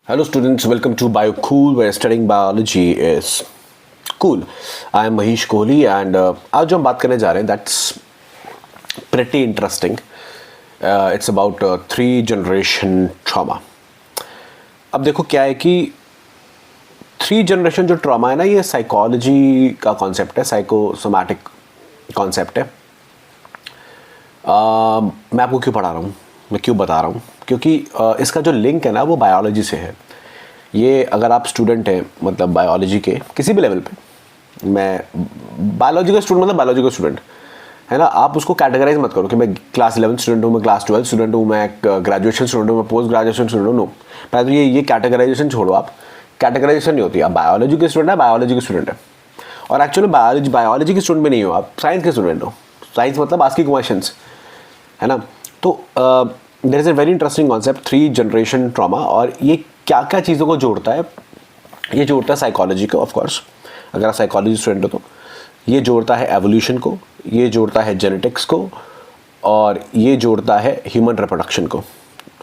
Hello students, welcome to BioCool where studying biology is cool. I am Mahesh Kohli and आज जो हम बात करने जा रहे हैं that's pretty interesting. It's about three generation trauma. अब देखो क्या है कि थ्री जनरेशन जो ट्रॉमा है ना, ये साइकोलॉजी का कॉन्सेप्ट है, साइकोसोमैटिक कॉन्सेप्ट है. मैं आपको क्यों पढ़ा रहा हूँ, मैं क्यों बता रहा हूँ, क्योंकि इसका जो लिंक है ना वो बायोलॉजी से है. ये अगर आप स्टूडेंट हैं मतलब बायोलॉजी के किसी भी लेवल पे, मैं बायोलॉजी का स्टूडेंट मतलब बायोलॉजी का स्टूडेंट है ना, आप उसको कैटेगराइज मत करो कि मैं क्लास 11 स्टूडेंट हूँ, मैं क्लास 12 स्टूडेंट हूँ, मैं ग्रेजुएशन स्टूडेंट हूँ, मैं पोस्ट ग्रेजुएशन स्टूडेंट हूँ. नो, पहले तो ये कैटेगराइजेशन छोड़ो. आप कैटेगराइजेशन नहीं होती. आप बायोलॉजी के स्टूडेंट है, बायोलॉजी के स्टूडेंट है. और एक्चुअली बायोलॉजी के स्टूडेंट भी नहीं हो, आप साइंस के स्टूडेंट हो. साइंस मतलब आस्किंग क्वेश्चंस है ना. तो there is a very interesting concept three generation trauma. और ये क्या क्या चीज़ों को जोड़ता है, ये जोड़ता है साइकोलॉजी को. ऑफ कोर्स अगर आप साइकोलॉजी स्टूडेंट हो तो ये जोड़ता है एवोल्यूशन को, ये जोड़ता है जेनेटिक्स को, और ये जोड़ता है ह्यूमन रिप्रोडक्शन को.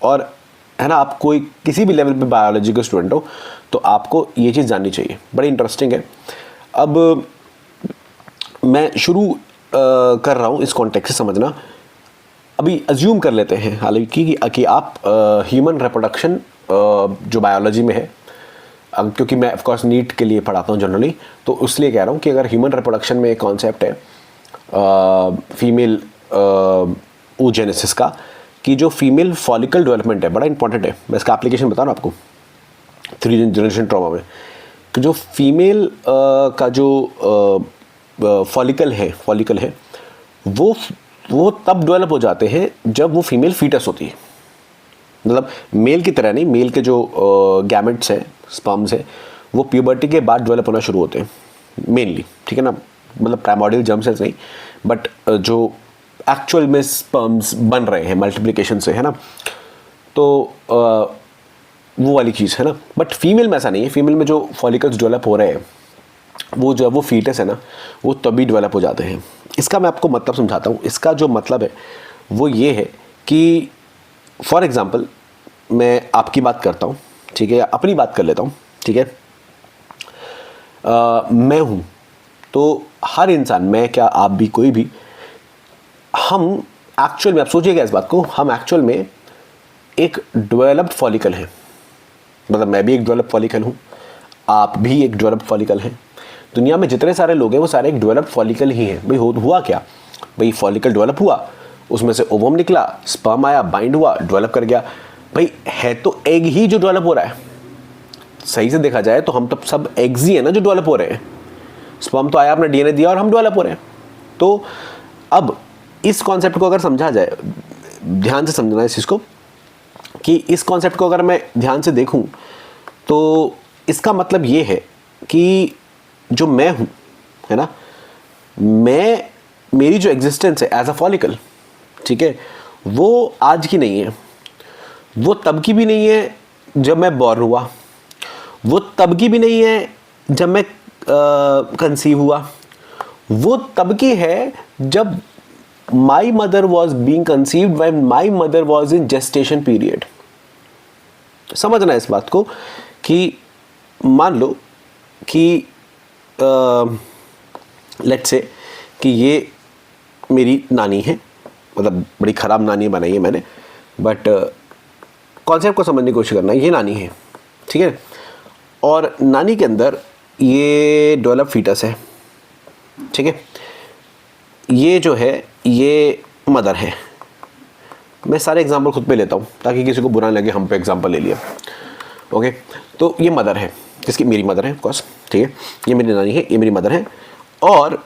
और है ना, आप कोई किसी भी लेवल पे बायोलॉजी के स्टूडेंट हो तो आपको ये चीज़ जाननी चाहिए. बड़ी इंटरेस्टिंग है. अब मैं शुरू कर रहा हूँ इस कॉन्टेक्स्ट से समझना. अभी अज्यूम कर लेते हैं हालांकि कि आप ह्यूमन रिप्रोडक्शन जो बायोलॉजी में है, क्योंकि मैं ऑफकोर्स नीट के लिए पढ़ाता हूँ जनरली, तो इसलिए कह रहा हूँ कि अगर ह्यूमन रिप्रोडक्शन में एक कॉन्सेप्ट है फीमेल oogenesis का, कि जो फीमेल फॉलिकल डेवलपमेंट है बड़ा इंपॉर्टेंट है. मैं इसका एप्लीकेशन बता रहा हूँ आपको थ्री जनरेशन ट्रॉमा में, कि जो फीमेल का जो फॉलिकल है वो तब डेवलप हो जाते हैं जब वो फीमेल फीटस होती है. मतलब मेल की तरह नहीं, मेल के जो गैमेट्स हैं, स्पर्म्स हैं, वो प्यूबर्टी के बाद डेवलप होना शुरू होते हैं मेनली. ठीक है ना, मतलब प्राइमोर्डियल जर्म सेल्स नहीं, बट जो एक्चुअल में स्पर्म्स बन रहे हैं मल्टीप्लिकेशन से, है ना. तो वो वाली चीज़ है ना. बट फीमेल में ऐसा नहीं है. फीमेल में जो फॉलिकल्स डेवलप हो रहे हैं वो जो है वो फीटस है ना, वो तभी डेवलप हो जाते हैं. इसका मैं आपको मतलब समझाता हूँ. इसका जो मतलब है वो ये है कि फॉर एग्ज़ाम्पल मैं आपकी बात करता हूँ, ठीक है, या अपनी बात कर लेता हूँ, ठीक है. मैं हूँ तो हर इंसान, मैं क्या आप भी, कोई भी, हम एक्चुअल में, आप सोचिएगा इस बात को, हम एक्चुअल में एक डेवलप्ड फॉलिकल हैं. मतलब मैं भी एक डेवलप्ड फॉलिकल हूँ, आप भी एक डेवलप्ड फॉलिकल हैं. दुनिया में जितने सारे लोग हैं वो सारे एक डेवलप्ड फॉलिकल ही हैं. भाई हुआ क्या, भाई फॉलिकल डेवलप हुआ, उसमें से ओवम निकला, स्पर्म आया, बाइंड हुआ, डेवलप कर गया. भाई है तो एग ही जो डेवलप हो रहा है. सही से देखा जाए तो हम तो सब एग्स ही है ना जो डेवलप हो रहे हैं. स्पर्म तो आया, अपना डीएनए दिया और हम डेवलप हो रहे हैं. तो अब इस कॉन्सेप्ट को अगर समझा जाए, ध्यान से समझना इस चीज़ को, कि इस कॉन्सेप्ट को अगर मैं ध्यान से देखूं तो इसका मतलब ये है कि जो मैं हूं, है ना, मेरी जो एग्जिस्टेंस है एज अ फॉलिकल, ठीक है, वो आज की नहीं है. वो तब की भी नहीं है जब मैं बॉर्न हुआ, वो तब की भी नहीं है जब मैं कंसीव हुआ, वो तब की है जब my mother was being conceived when my mother was in gestation period. समझना इस बात को कि मान लो कि लेट्स से कि ये मेरी नानी है, मतलब बड़ी ख़राब नानी बनाई है मैंने, बट कॉन्सेप्ट को समझने की कोशिश करना. ये नानी है, ठीक है, और नानी के अंदर ये डेवलप फीटस है, ठीक है. ये जो है ये मदर है. मैं सारे एग्जांपल खुद पे लेता हूँ ताकि किसी को बुरा लगे हम पे एग्जांपल ले लिया. ओके, तो ये मदर है, जिसकी मेरी मदर है ऑफकोर्स, ठीक है. ये मेरी नानी है, ये मेरी मदर है. और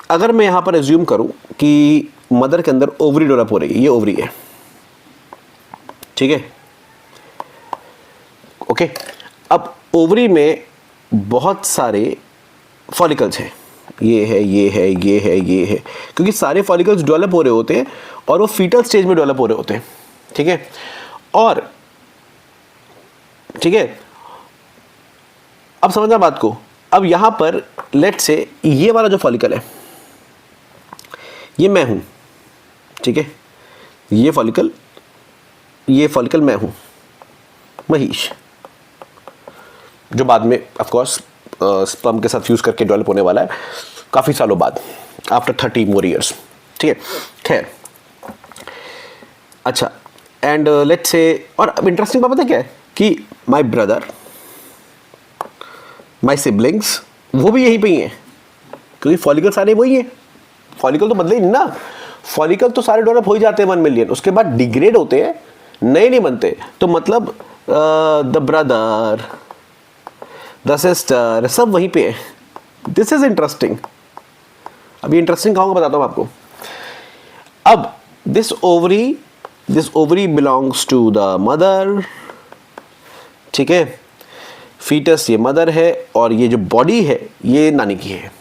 अगर मैं यहाँ पर एज्यूम करूँ कि मदर के अंदर ओवरी डेवलप हो रही है, ये ओवरी है, ठीक है, ओके. अब ओवरी में बहुत सारे फॉलिकल्स हैं, ये है, ये है, ये है, ये है, क्योंकि सारे फॉलिकल्स डेवलप हो रहे होते हैं और वो फीटल स्टेज में डेवलप हो रहे होते हैं, ठीक है. और ठीक है, अब समझना बात को. अब यहां पर लेट्स से ये वाला जो फॉलिकल है ये मैं हूं, ठीक है, ये फॉलिकल मैं हूं, महीश, जो बाद में ऑफ कोर्स स्पर्म के साथ फ्यूज करके डेवलप होने वाला है काफ़ी सालों बाद, आफ्टर 30 मोर ईयर्स। ठीक है, खैर अच्छा, एंड लेट्स से, और अब इंटरेस्टिंग बात पता क्या है कि माई ब्रदर, माई सिबलिंग्स, वो भी यहीं पे ही हैं, क्योंकि फॉलिकल सारे वही हैं, फॉलिकल तो बदले ही नहीं ना, फॉलिकल तो सारे डेवलप हो ही जाते हैं 1 मिलियन, उसके बाद डिग्रेड होते हैं, नए नहीं बनते। तो मतलब द ब्रदर, द सिस्टर, सब वहीं पे है। This is interesting. अभी इंटरेस्टिंग कहूँगा, बताता हूँ आपको। अब this ovary belongs to the mother, ठीक है, फीटस ये मदर है, और ये जो बॉडी है ये नानी की है।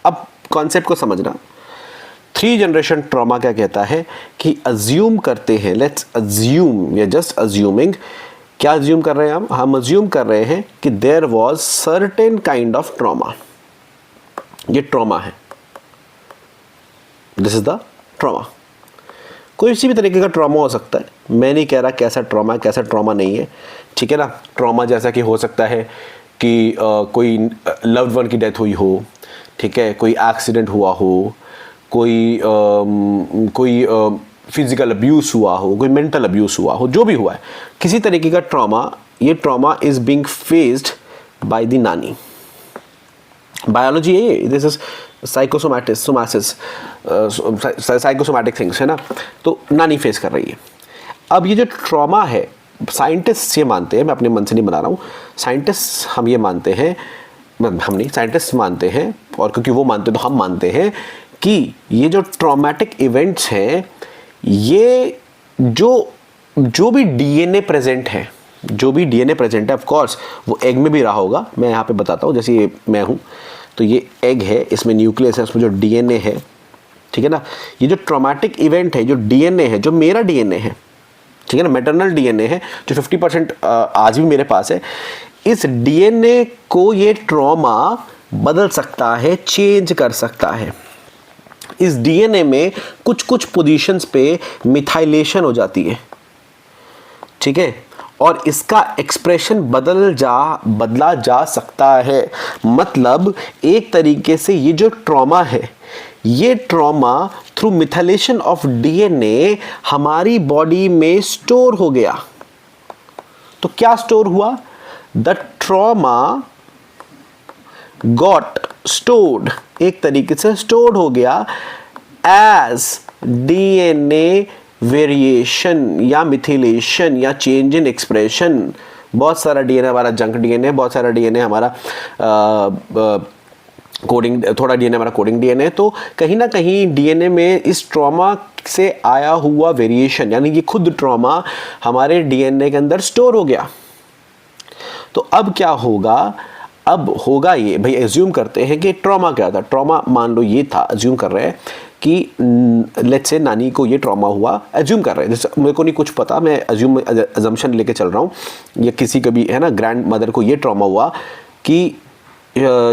अब कॉन्सेप्ट को समझना, 3 जनरेशन ट्रॉमा क्या कहता है कि अज्यूम करते हैं, let's assume, we are just assuming, क्या अज्यूम कर रहे हैं हम अज्यूम कर रहे हैं कि there was certain kind of trauma, ये ट्रॉमा है, दिस इज द ट्रॉमा। कोई सी भी तरीके का ट्रॉमा हो सकता है, मैं नहीं कह रहा कैसा ट्रॉमा है कैसा ट्रॉमा नहीं है, ठीक है ना। ट्रॉमा जैसा कि हो सकता है कि कोई लव्ड वन की डेथ हुई हो, ठीक है, कोई एक्सीडेंट हुआ हो, कोई फिजिकल अब्यूज़ हुआ हो, कोई मेंटल अब्यूज़ हुआ हो, जो भी हुआ है, किसी तरीके का ट्रॉमा, ये trauma is being faced by the नानी। बायोलॉजी है ये, दिस इज साइकोसोमैटिक थिंग्स है ना, तो नानी फेस कर रही है। अब ये जो ट्रॉमा है, साइंटिस्ट ये मानते हैं, मैं अपने मन से नहीं बना रहा हूँ, साइंटिस्ट हम ये मानते हैं, हम नहीं, साइंटिस्ट मानते हैं, और क्योंकि वो मानते हैं तो हम मानते हैं कि ये जो ट्रॉमेटिक इवेंट्स हैं, ये जो भी डीएनए प्रेजेंट है, जो भी डीएनए प्रेजेंट है, ऑफ कोर्स वो एग में भी रहा होगा, मैं यहाँ पे बताता हूँ, जैसे ये मैं हूँ तो ये एग है, इसमें न्यूक्लियस है, उसमें जो डीएनए है, ठीक है ना, ये जो ट्रॉमेटिक इवेंट है, जो डीएनए है, जो मेरा डीएनए है, ठीक है ना, मैटरनल डीएनए है, जो 50% आज भी मेरे पास है, इस डीएनए को ये ट्रॉमा बदल सकता है, चेंज कर सकता है। इस डीएनए में कुछ कुछ पोजीशंस पे मिथाइलेशन हो जाती है, ठीक है, और इसका एक्सप्रेशन बदला जा सकता है। मतलब एक तरीके से ये जो ट्रॉमा है, ये trauma through methylation of DNA हमारी बॉडी में स्टोर हो गया। तो क्या स्टोर हुआ? द ट्रॉमा गॉट स्टोर्ड, एक तरीके से स्टोर्ड हो गया एज डीएनए वेरिएशन या मिथिलेशन या चेंज इन एक्सप्रेशन। बहुत सारा डीएनए हमारा जंक डीएनए, बहुत सारा डीएनए हमारा कोडिंग, थोड़ा डीएनए हमारा कोडिंग डीएनए। तो कहीं ना कहीं डीएनए में इस ट्रॉमा से आया हुआ वेरिएशन, यानी कि खुद ट्रॉमा हमारे डीएनए के अंदर स्टोर हो गया। तो अब क्या होगा? अब होगा ये, भाई एज्यूम करते हैं कि ट्रॉमा क्या था। ट्रॉमा मान लो ये था, एज्यूम कर रहे हैं कि लेट्स से नानी को ये ट्रॉमा हुआ, एज्यूम कर रहे हैं, जैसे मेरे को नहीं कुछ पता, मैं अजम्पशन लेके चल रहा हूँ, या किसी का भी है ना, ग्रैंड मदर को ये ट्रॉमा हुआ कि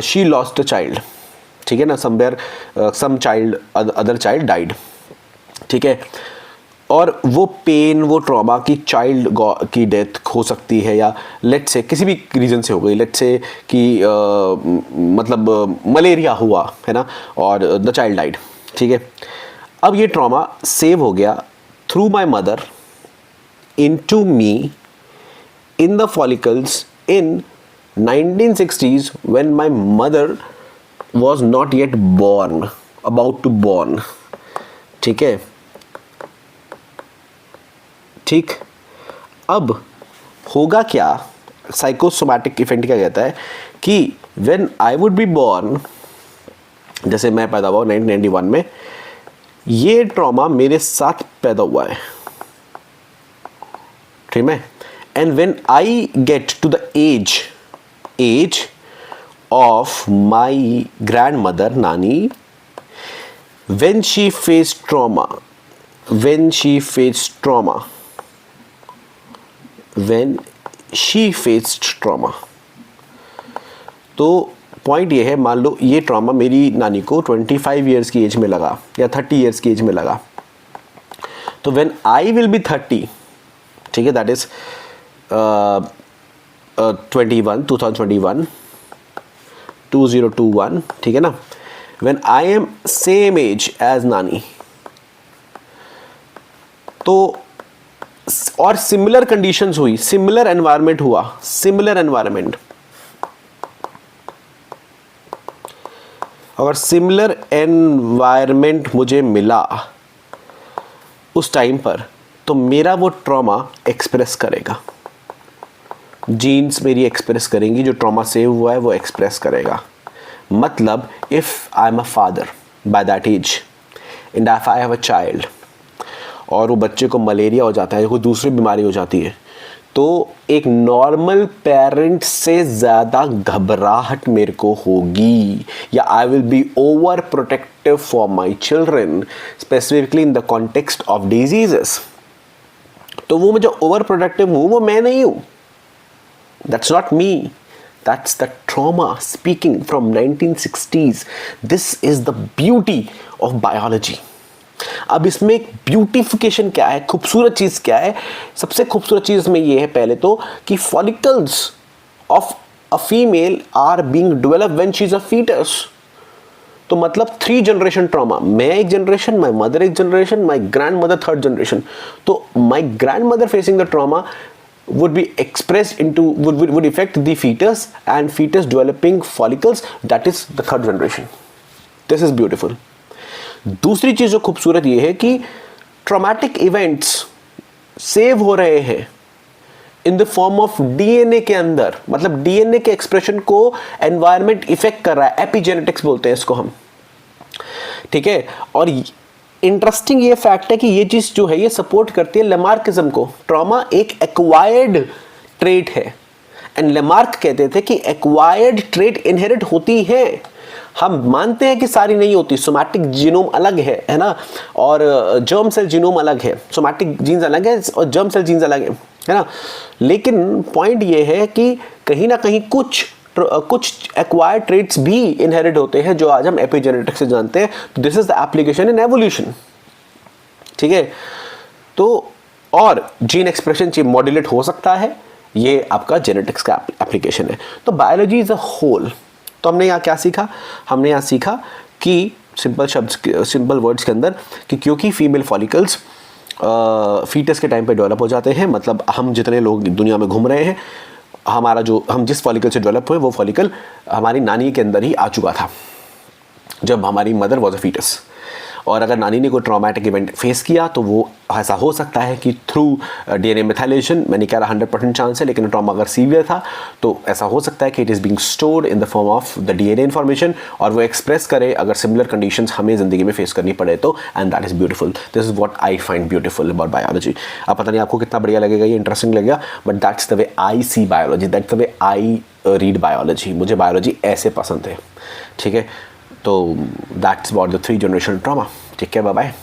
शी लॉस्ट अ चाइल्ड, ठीक है ना, somewhere some child, other child died, ठीक है, और वो पेन, वो ट्रॉमा की चाइल्ड की डेथ हो सकती है, या लेट्स से किसी भी रीज़न से हो गई, लेट्स से कि मतलब मलेरिया हुआ है ना, और द चाइल्ड डाइड, ठीक है। अब ये ट्रॉमा सेव हो गया through my mother into me in the follicles in 1960s when my mother was not yet born, about to born, ठीक है, ठीक। अब होगा क्या, साइकोसोमैटिक इवेंट क्या कहता है कि when I would be born, जैसे मैं पैदा हुआ 1991 में, ये ट्रॉमा मेरे साथ पैदा हुआ है, ठीक है, and when I get to the age of my grandmother Nani, when she faced trauma, when she faced trauma, तो पॉइंट ये है, मान लो ये ट्रॉमा मेरी नानी को 25 ईयर्स की एज में लगा या 30 ईयर्स की एज में लगा, तो व्हेन आई विल बी 30, ठीक है, दैट इज 2021 2021, ठीक है ना, when I am same age as नानी, तो और सिमिलर कंडीशंस हुई, सिमिलर एनवायरनमेंट हुआ, सिमिलर एनवायरनमेंट, अगर सिमिलर एनवायरनमेंट मुझे मिला उस टाइम पर, तो मेरा वो ट्रॉमा एक्सप्रेस करेगा, जीन्स मेरी एक्सप्रेस करेंगी, जो ट्रॉमा सेव हुआ है वो एक्सप्रेस करेगा। मतलब if I am a father by that age and if I have a child, और वो बच्चे को मलेरिया हो जाता है, कोई दूसरी बीमारी हो जाती है, तो एक नॉर्मल पेरेंट से ज़्यादा घबराहट मेरे को होगी, या I will be over protective for my children, specifically in the context of diseases. तो वो मैं जो ओवर प्रोटेक्टिव हूँ वो मैं नहीं हूँ, that's not me, that's the trauma speaking from 1960s. This is the beauty of biology. अब इसमें एक ब्यूटिफिकेशन क्या है, खूबसूरत चीज़ क्या है? सबसे खूबसूरत चीज़ में ये है पहले तो कि follicles of a female are being developed when she is a foetus. तो मतलब 3 जनरेशन ट्रॉमा, मैं एक जनरेशन, माई मदर एक generation, my grandmother 3rd generation. तो my grandmother facing the trauma would be expressed into would affect the fetus, and fetus developing follicles, that is the 3rd generation. This is beautiful. दूसरी चीज जो खूबसूरत ये है कि traumatic events save हो रहे हैं in the form of DNA के अंदर, मतलब डीएनए के एक्सप्रेशन को एनवायरनमेंट इफेक्ट कर रहा है, एपिजेनेटिक्स बोलते हैं इसको हम, ठीक है। और इंटरेस्टिंग ये फैक्ट है कि ये चीज़ जो है ये सपोर्ट करती है लेमार्किज्म को। ट्रॉमा एक एक्वायर्ड ट्रेट है, एंड लेमार्क कहते थे कि एक्वायर्ड ट्रेट इनहेरिट होती है। हम मानते हैं कि सारी नहीं होती, सोमैटिक जीनोम अलग है ना, और जर्म सेल जीनोम अलग है, सोमैटिक जीन्स अलग है और जर्म सेल जीन्स अलग है ना। लेकिन पॉइंट ये है कि कहीं ना कहीं कुछ एक्वायर्ड ट्रेट्स भी इनहेरिट होते हैं, जो आज हम एपिजेनेटिक्स से जानते हैं। तो this is the application in evolution, ठीक है। तो और जीन एक्सप्रेशन मॉड्यूलेट हो सकता है, ये आपका जेनेटिक्स का एप्लीकेशन है। तो बायोलॉजी इज अ होल। तो हमने यहाँ क्या सीखा? हमने यहाँ सीखा कि सिंपल वर्ड्स के अंदर कि क्योंकि फीमेल फॉलिकल्स फीटस के टाइम पे डेवलप हो जाते हैं, मतलब हम जितने लोग दुनिया में घूम रहे हैं, हम जिस फॉलिकल से डेवलप हुए वो फॉलिकल हमारी नानी के अंदर ही आ चुका था जब हमारी मदर वॉज अ फीटस। और अगर नानी ने कोई ट्रॉमेटिक इवेंट फेस किया तो वो ऐसा हो सकता है कि थ्रू डीएनए मेथाइलेशन, मैंने कह रहा 100% चांस है, लेकिन ट्रॉमा अगर सीवियर था तो ऐसा हो सकता है कि it is being stored in the form of the DNA information, और वो एक्सप्रेस करे अगर सिमिलर कंडीशंस हमें ज़िंदगी में फेस करनी पड़े तो। And that is beautiful. This is what I find beautiful about biology. अब पता नहीं आपको कितना बढ़िया लगेगा, ये इंटरेस्टिंग लगेगा, but that's the way I see biology, that's the way I read biology. मुझे बायोलॉजी ऐसे पसंद है, ठीक है। तो that's about the 3 generation trauma. ठीक है, बाय बाय।